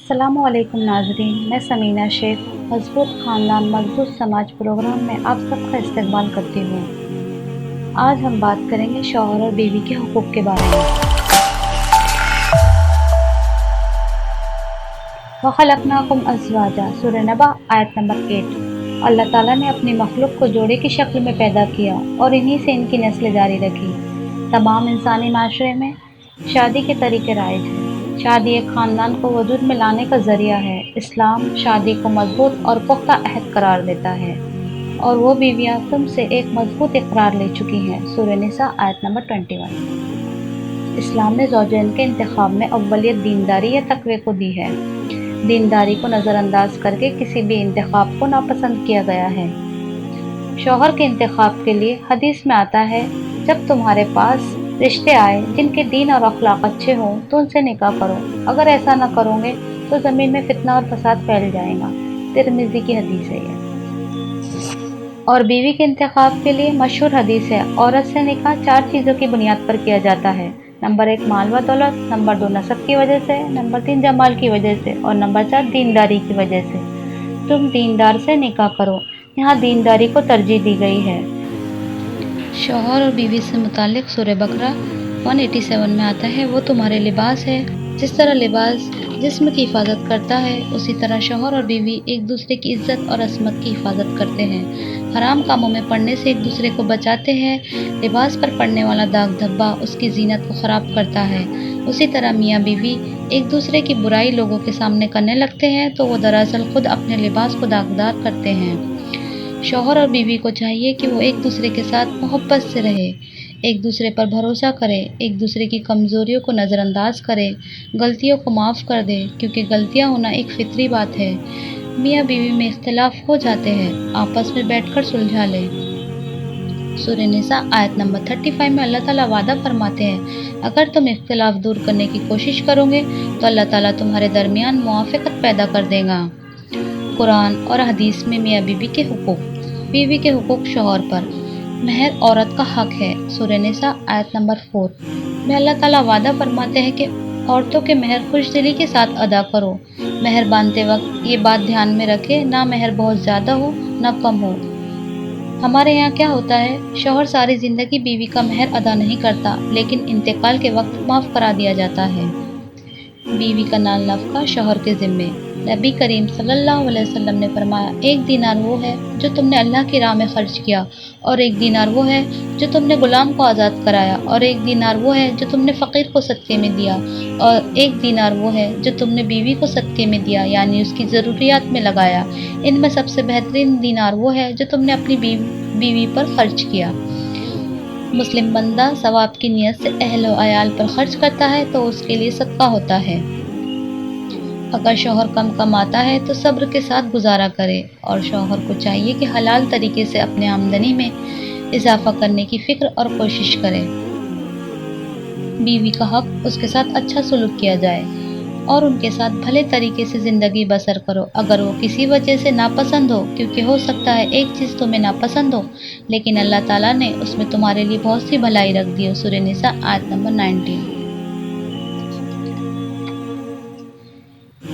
अस्सलाम वालेकुम नाज़रीन, मैं समीना शेख मज़बूत ख़ानदान मज़बूत समाज प्रोग्राम में आप सबका इस्तकबाल करती हूँ। आज हम बात करेंगे शौहर और बीवी के हुकूक़ के बारे में। वख़लक़नाकुम अज़वाजा सूरह नबा आयत नंबर 8। अल्लाह ताला ने अपनी मखलूक को जोड़े की शक्ल में पैदा किया और इन्हीं से इनकी नस्ल जारी रखी। तमाम इंसानी माशरे में शादी के तरीके राइज हैं। शादी एक ख़ानदान को वजूद में लाने का ज़रिया है। इस्लाम शादी को मजबूत और पुख्ता अहद करार देता है और वो बीवियाँ तुमसे एक मजबूत इकरार ले चुकी हैं। सूरह निसा आयत नंबर 21। इस्लाम ने ज़ौजैन के इंतखाब में अव्वलियत दीनदारी या तक़वे को दी है। दीनदारी को नज़रअंदाज करके किसी भी इंतखाब को नापसंद किया गया है। शौहर के इंतखाब के लिए हदीस में आता है, जब तुम्हारे पास रिश्ते आए जिनके दीन और अखलाक अच्छे हों तो उनसे निकाह करो। अगर ऐसा न करोगे तो ज़मीन में फितना और फसाद फैल जाएगा। तिरमिज़ी की हदीस है ये। और बीवी के इंतखाब के लिए मशहूर हदीस है, औरत से निकाह 4 चीज़ों की बुनियाद पर किया जाता है। नंबर 1 माल व दौलत, नंबर 2 नसब की वजह से, नंबर 3 जमाल की वजह से और नंबर 4 दीनदारी की वजह से। तुम दीनदार से निकाह करो। यहाँ दीनदारी को तरजीह दी गई है। शौहर और बीवी से मुतालिक सूरह बकरा 187 में आता है, वो तुम्हारे लिबास है। जिस तरह लिबास जिस्म की हिफाजत करता है, उसी तरह शौहर और बीवी एक दूसरे की इज्जत और असमत की हिफाजत करते हैं। हराम कामों में पड़ने से एक दूसरे को बचाते हैं। लिबास पर पड़ने वाला दाग धब्बा उसकी जीनत को ख़राब करता है। उसी तरह मियाँ बीवी एक दूसरे की बुराई लोगों के सामने करने लगते हैं तो वो दरअसल खुद अपने लिबास को दागदार करते हैं। शौहर और बीवी को चाहिए कि वो एक दूसरे के साथ मोहब्बत से रहे, एक दूसरे पर भरोसा करें, एक दूसरे की कमज़ोरियों को नज़रअंदाज करें, गलतियों को माफ़ कर दें, क्योंकि गलतियाँ होना एक फितरी बात है। मियाँ बीवी में इख्तिलाफ हो जाते हैं, आपस में बैठकर सुलझा लें। सूरह निसा आयत नंबर 35 में अल्लाह ताला वादा फरमाते हैं, अगर तुम इख्तिलाफ दूर करने की कोशिश करोगे तो अल्लाह ताला तुम्हारे दरमियान मुआफ़क़त पैदा कर देगा। कुरान और हदीस में मियाँ बीवी के हुकूक़। बीवी के हुकूक़ शौहर पर। महर औरत का हक है। सूरह निसा आयत नंबर 4 में अल्लाह ताला वादा फरमाते हैं कि औरतों के महर खुशदिली के साथ अदा करो। महर बांधते वक्त ये बात ध्यान में रखें, ना महर बहुत ज़्यादा हो ना कम हो। हमारे यहाँ क्या होता है, शौहर सारी ज़िंदगी बीवी का महर अदा नहीं करता, लेकिन इंतकाल के वक्त माफ़ करा दिया जाता है। बीवी का नाल नफ़का शौहर के ज़िम्मे। नबी करीम सल्लल्लाहु अलैहि वसल्लम ने फरमाया, एक दीनार वो है जो तुमने अल्लाह की राह में खर्च किया, और एक दीनार वो है जो तुमने गुलाम को आज़ाद कराया, और एक दीनार वो है जो तुमने फ़कीर को सदक़े में दिया, और एक दीनार वो है जो तुमने बीवी को सदक़े में दिया, यानी उसकी ज़रूरियात में लगाया। इनमें सबसे बेहतरीन दीनार वो है जो तुमने अपनी बीवी पर खर्च किया। मुस्लिम बंदा सवाब की नीयत से अहल व अयाल पर खर्च करता है तो उसके लिए सदका होता है। अगर शौहर कम कमाता है तो सब्र के साथ गुजारा करे, और शौहर को चाहिए कि हलाल तरीके से अपने आमदनी में इजाफा करने की फ़िक्र और कोशिश करे। बीवी का हक उसके साथ अच्छा सलूक किया जाए और उनके साथ भले तरीके से ज़िंदगी बसर करो। अगर वो किसी वजह से नापसंद हो, क्योंकि हो सकता है एक चीज़ तुम्हें नापसंद हो लेकिन अल्लाह ताला ने उसमें तुम्हारे लिए बहुत सी भलाई रख दी हो। सूरह निसा आयत नंबर 19।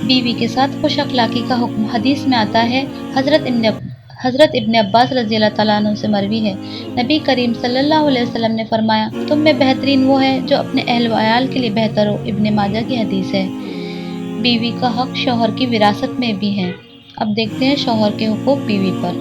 बीवी के साथ खुश अखलाकी का हुक्म। हदीस में आता है, हज़रत इब्न अब्बास रज़ियल्लाहु तआला अन्हु से मरवी है, नबी करीम सल्लल्लाहु अलैहि वसल्लम ने फरमाया, तुम में बेहतरीन वो है जो अपने अहल व अयाल के लिए बेहतर हो। इब्न माजा की हदीस है। बीवी का हक शौहर की विरासत में भी है। अब देखते हैं शौहर के हुकूक बीवी पर।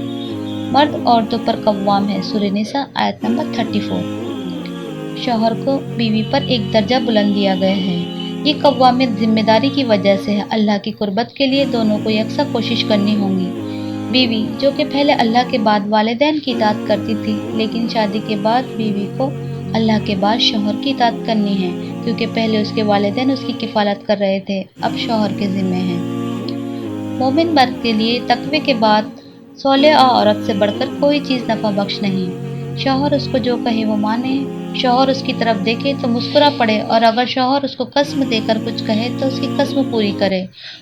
मर्द औरतों पर कव्वाम है। सूरह निसा आयत नंबर 34। शौहर को बीवी पर एक दर्जा बुलंद दिया गया है। ये कव्वामियत जिम्मेदारी की वजह से है। अल्लाह की कुर्बत के लिए दोनों को यकसा कोशिश करनी होगी। बीवी जो कि पहले अल्लाह के बाद वालिदैन की इताअत करती थी, लेकिन शादी के बाद बीवी को अल्लाह के बाद शौहर की इताअत करनी है, क्योंकि पहले उसके वालिदैन उसकी किफ़ालत कर रहे थे, अब शौहर के ज़िम्मे है। मोमिन मर्द के लिए तक़वे के बाद सौलेह औरत से बढ़कर कोई चीज़ नफ़ा बख्श नहीं। शौहर उसको जो कहे वो माने, शौहर उसकी तरफ देखे तो मुस्कुरा पड़े, और अगर शौहर उसको कसम देकर कुछ कहे तो उसकी कसम पूरी करे,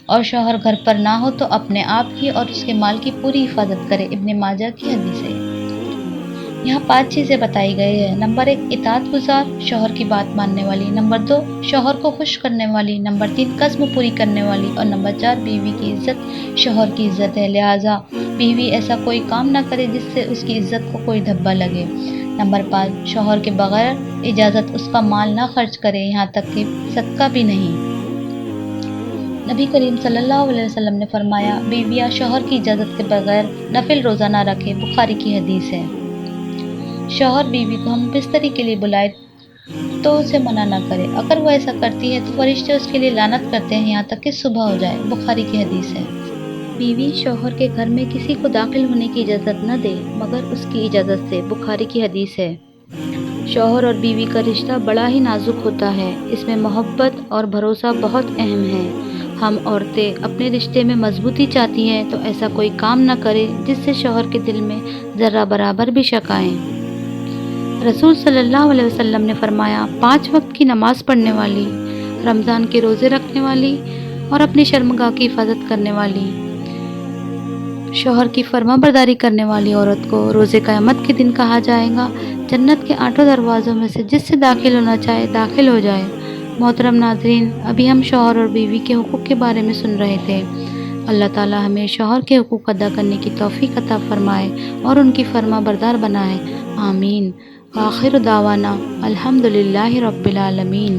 और शौहर घर पर ना हो तो अपने आप की और उसके माल की पूरी हिफाजत करे। इब्न माजा की हदीस है। यहाँ 5 चीज़ें बताई गई है। नंबर 1 इताअत गुज़ार, शौहर की बात मानने वाली। नंबर 2 शौहर को खुश करने वाली। नंबर 3 कस्म पूरी करने वाली। और नंबर 4 बीवी की इज़्ज़त शौहर की इज़्ज़त है, लिहाजा बीवी ऐसा कोई काम ना करे जिससे उसकी इज़्ज़त को कोई धब्बा लगे। नंबर 5 शौहर के बगैर इजाज़त उसका माल ना खर्च करे, यहाँ तक कि सदका भी नहीं। नबी करीम सल्लल्लाहु अलैहि वसल्लम ने फरमाया, बीवियाँ शौहर की इजाज़त के बगैर नफिल रोज़ा ना रखे, बुखारी की हदीस है। शौहर बीवी को हम बिस्तरी के लिए बुलाए तो उसे मना ना करे, अगर वो ऐसा करती है तो फरिश्ते उसके लिए लानत करते हैं यहाँ तक कि सुबह हो जाए, बुखारी की हदीस है। बीवी शौहर के घर में किसी को दाखिल होने की इजाज़त न दे मगर उसकी इजाज़त से, बुखारी की हदीस है। शौहर और बीवी का रिश्ता बड़ा ही नाजुक होता है, इसमें मोहब्बत और भरोसा बहुत अहम है। हम औरतें अपने रिश्ते में मजबूती चाहती हैं तो ऐसा कोई काम न करें जिससे शौहर के दिल में ज़र्रा बराबर भी शक आए। रसूल सल्लल्लाहु अलैहि वसल्लम ने फरमाया, 5 वक्त की नमाज पढ़ने वाली, रमज़ान के रोज़े रखने वाली और अपनी शर्मगाह की हिफाजत करने वाली, शौहर की फर्माबरदारी करने वाली औरत को रोज़े क़यामत के दिन कहा जाएगा, जन्नत के 8 दरवाज़ों में से जिससे दाखिल होना चाहे दाखिल हो जाए। मोहतरम नाज़रीन, अभी हम शौहर और बीवी के हुकूक़ के बारे में सुन रहे थे। अल्लाह ताला हमें शौहर के हुकूक़ अदा करने की तौफ़ीक़ अता फ़रमाए और उनकी फर्माबरदार बनाए। आमीन। आखिर दावाना अल्हम्दुलिल्लाहि रब्बिल आलमीन।